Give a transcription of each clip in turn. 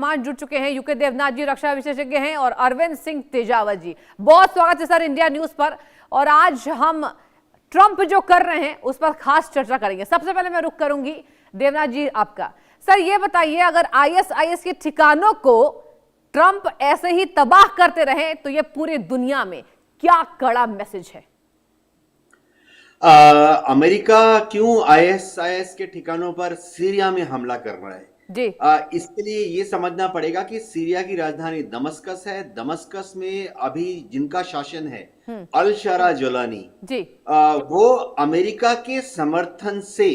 मान जुड़ चुके हैं यूके देवनाथ जी, रक्षा विशेषज्ञ हैं, और अरविंद सिंह तेजावत जी। बहुत स्वागत है सर इंडिया न्यूज पर। और आज हम ट्रंप जो कर रहे हैं उस पर खास चर्चा करेंगे। सबसे पहले मैं रुख करूंगी देवनाथ जी आपका। सर ये बताइए, अगर आईएसआईएस के ठिकानों को ट्रंप ऐसे ही तबाह करते रहे तो ये पूरी दुनिया में क्या कड़ा मैसेज है? अमेरिका क्यों आईएसआईएस के ठिकानों पर सीरिया में हमला कर रहा है जी। इसके लिए ये समझना पड़ेगा कि सीरिया की राजधानी दमस्कस है। दमस्कस में अभी जिनका शासन है अल शरा जोलानी जी। वो अमेरिका के समर्थन से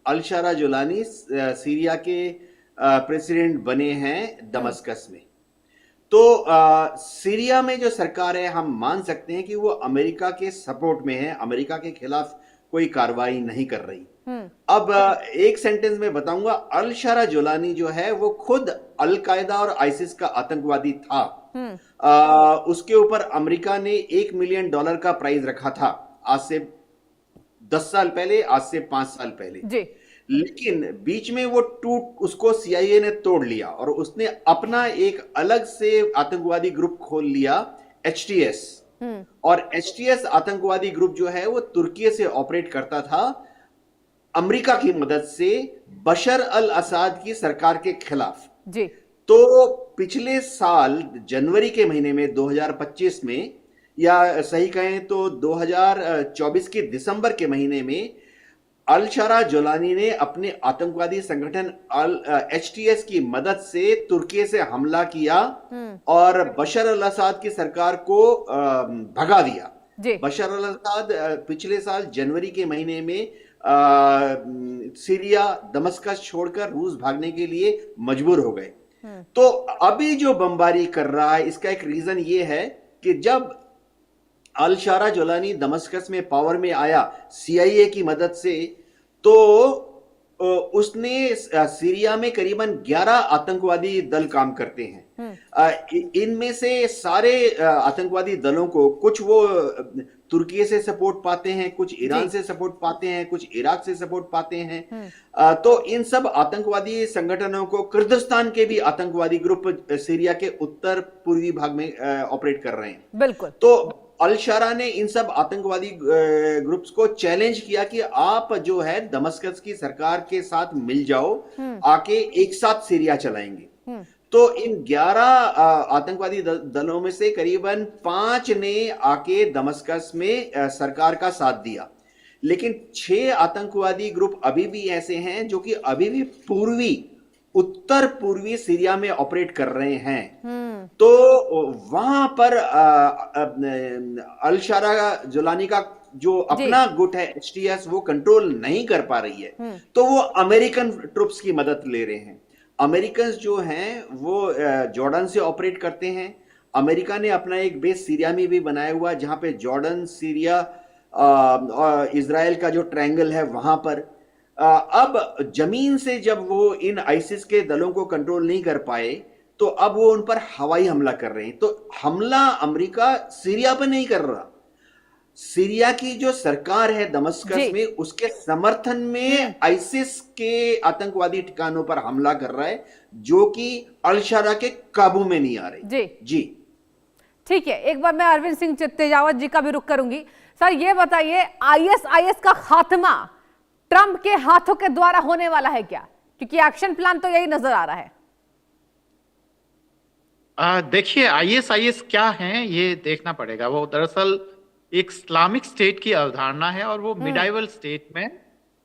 अल शरा जोलानी सीरिया के प्रेसिडेंट बने हैं दमस्कस में। तो सीरिया में जो सरकार है हम मान सकते हैं कि वो अमेरिका के सपोर्ट में है, अमेरिका के खिलाफ कोई कार्रवाई नहीं कर रही। अब एक सेंटेंस में बताऊंगा, अल शरा जोलानी जो है वो खुद अल कायदा और आइसिस का आतंकवादी था। उसके ऊपर अमेरिका ने $1 मिलियन का प्राइज रखा था आज से 10 साल पहले, आज से 5 साल पहले जी। लेकिन बीच में वो उसको सीआईए ने तोड़ लिया और उसने अपना एक अलग से आतंकवादी ग्रुप खोल लिया, एचटीएस। और एचटीएस आतंकवादी ग्रुप जो है वो तुर्की से ऑपरेट करता था अमेरिका की मदद से बशर अल असाद की सरकार के खिलाफ जी। तो पिछले साल जनवरी के महीने में 2025 में, या सही कहें तो 2024 के दिसंबर के महीने में अल शरा जोलानी ने अपने आतंकवादी संगठन एचटीएस की मदद से तुर्की से हमला किया और बशर अल असाद की सरकार को भगा दिया। बशर अल असाद पिछले साल जनवरी के महीने में सीरिया दमस्कस छोड़कर रूस भागने के लिए मजबूर हो गए। तो अभी जो बमबारी कर रहा है इसका एक रीजन ये है कि जब अल शरा जोलानी दमस्कस में पावर में आया सीआईए की मदद से, तो उसने सीरिया में करीबन 11 आतंकवादी दल काम करते हैं। इनमें से सारे आतंकवादी दलों को कुछ वो तुर्की से सपोर्ट पाते हैं, कुछ ईरान से सपोर्ट पाते हैं, कुछ इराक से सपोर्ट पाते हैं। तो इन सब आतंकवादी संगठनों को कुर्दिस्तान के भी आतंकवादी ग्रुप सीरिया के उत्तर पूर्वी भाग में ऑपरेट कर रहे हैं। बिल्कुल। तो अल शरा ने इन सब आतंकवादी ग्रुप्स को चैलेंज किया कि आप जो है दमस्कस की सरकार के साथ मिल जाओ, आके एक साथ सीरिया चलाएंगे। तो इन 11 आतंकवादी दलों में से करीबन 5 ने आके दमस्कस में सरकार का साथ दिया, लेकिन 6 आतंकवादी ग्रुप अभी भी ऐसे हैं जो कि अभी भी उत्तर पूर्वी सीरिया में ऑपरेट कर रहे हैं। तो वहां पर अल शरा जोलानी का जो अपना गुट है एचटीएस वो कंट्रोल नहीं कर पा रही है, तो वो अमेरिकन ट्रुप्स की मदद ले रहे हैं। अमेरिकन जो हैं वो जॉर्डन से ऑपरेट करते हैं। अमेरिका ने अपना एक बेस सीरिया में भी बनाया हुआ जहां पे जॉर्डन, सीरिया और इजराइल का जो ट्रायंगल है वहां पर अब जमीन से जब वो इन आइसिस के दलों को कंट्रोल नहीं कर पाए तो अब वो उन पर हवाई हमला कर रहे हैं। तो हमला अमेरिका सीरिया पर नहीं कर रहा, सीरिया की जो सरकार है दमस्कस में उसके समर्थन में आइसिस के आतंकवादी ठिकानों पर हमला कर रहा है जो कि अल शरा के काबू में नहीं आ रही। जी ठीक है, एक बार मैं अरविंद सिंह तेजावत जी का भी रुख करूंगी। सर ये बताइए, आईएसआईएस का खात्मा ट्रंप के हाथों के द्वारा होने वाला है क्या? क्योंकि एक्शन प्लान तो यही नजर आ रहा है। देखिए, आईएसआईएस क्या है ये देखना पड़ेगा। वो दरअसल एक इस्लामिक स्टेट की अवधारणा है और वो मिडाइवल स्टेट में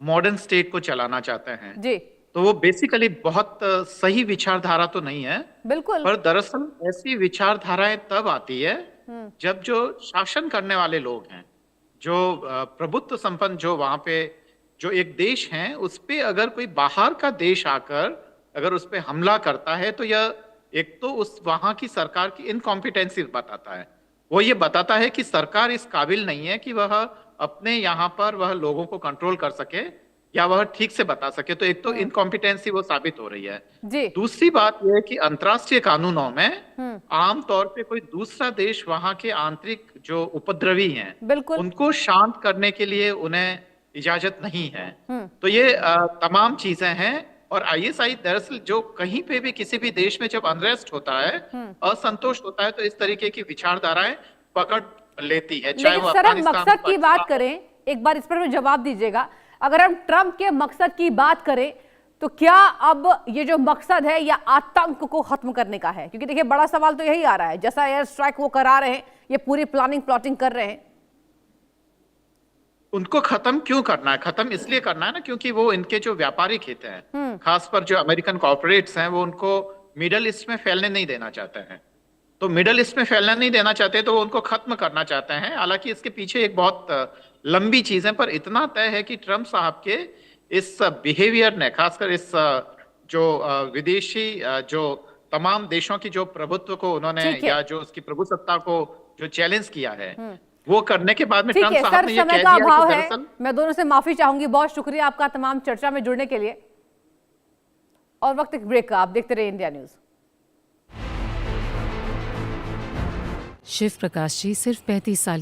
मॉडर्न स्टेट को चलाना चाहते हैं जी। तो वो बेसिकली बहुत सही विचारधारा तो नहीं है बिल्कुल, पर दरअसल ऐसी विचारधाराएं तब आती है जब जो शासन करने वाले लोग हैं, जो प्रभुत्व संपन्न जो वहां पे जो एक देश है उस पे अगर कोई बाहर का देश आकर अगर उस पे हमला करता है तो यह एक तो उस वहां की सरकार की इनकॉम्पिटेंसी बताता है। वो ये बताता है कि सरकार इस काबिल नहीं है कि वह अपने यहाँ पर वह लोगों को कंट्रोल कर सके या वह ठीक से बता सके। तो एक तो इनकॉम्पिटेंसी वो साबित हो रही है जी। दूसरी बात यह है कि अंतर्राष्ट्रीय कानूनों में आमतौर पे कोई दूसरा देश वहां के आंतरिक जो उपद्रवी हैं उनको शांत करने के लिए उन्हें इजाजत नहीं है। तो ये तमाम चीजें हैं और आईएसआई दरअसल जो कहीं पे भी किसी भी देश में जब अनरेस्ट होता है, असंतोष होता है, तो इस तरीके की विचारधाराएं पकड़ लेती है, चाहे लेकिन वो सर हम अफगानिस्तान मकसद हो, की बात पाकिस्तान करें, एक बार इस पर भी जवाब दीजिएगा। अगर हम ट्रंप के मकसद की बात करें तो क्या अब ये जो मकसद है या आतंक को खत्म करने का है? क्योंकि देखिए बड़ा सवाल तो यही आ रहा है, जैसा एयर स्ट्राइक वो करा रहे हैं, ये पूरी प्लानिंग प्लॉटिंग कर रहे हैं। उनको खत्म क्यों करना है? खत्म इसलिए करना है ना क्योंकि वो इनके जो व्यापारिक हित हैं, खासकर जो अमेरिकन कॉर्पोरेट्स हैं, वो उनको मिडल ईस्ट में फैलने नहीं देना चाहते हैं। तो मिडल ईस्ट में फैलना नहीं देना चाहते तो वो उनको खत्म करना चाहते हैं। हालांकि इसके पीछे एक बहुत लंबी चीज है, पर इतना तय है कि ट्रंप साहब के इस बिहेवियर ने, खासकर इस जो विदेशी जो तमाम देशों की जो प्रभुत्व को उन्होंने, ठीक है। या जो उसकी प्रभुसत्ता को जो चैलेंज किया है, वो करने के बाद में ठीक ट्रंप है साहब सर, ने ये समय कह का दिया अभाव कि है, दरअसल मैं दोनों से माफी चाहूंगी। बहुत शुक्रिया आपका तमाम चर्चा में जुड़ने के लिए। और वक्त एक ब्रेक का, आप देखते रहिए इंडिया न्यूज। शिव प्रकाश जी सिर्फ 35 साल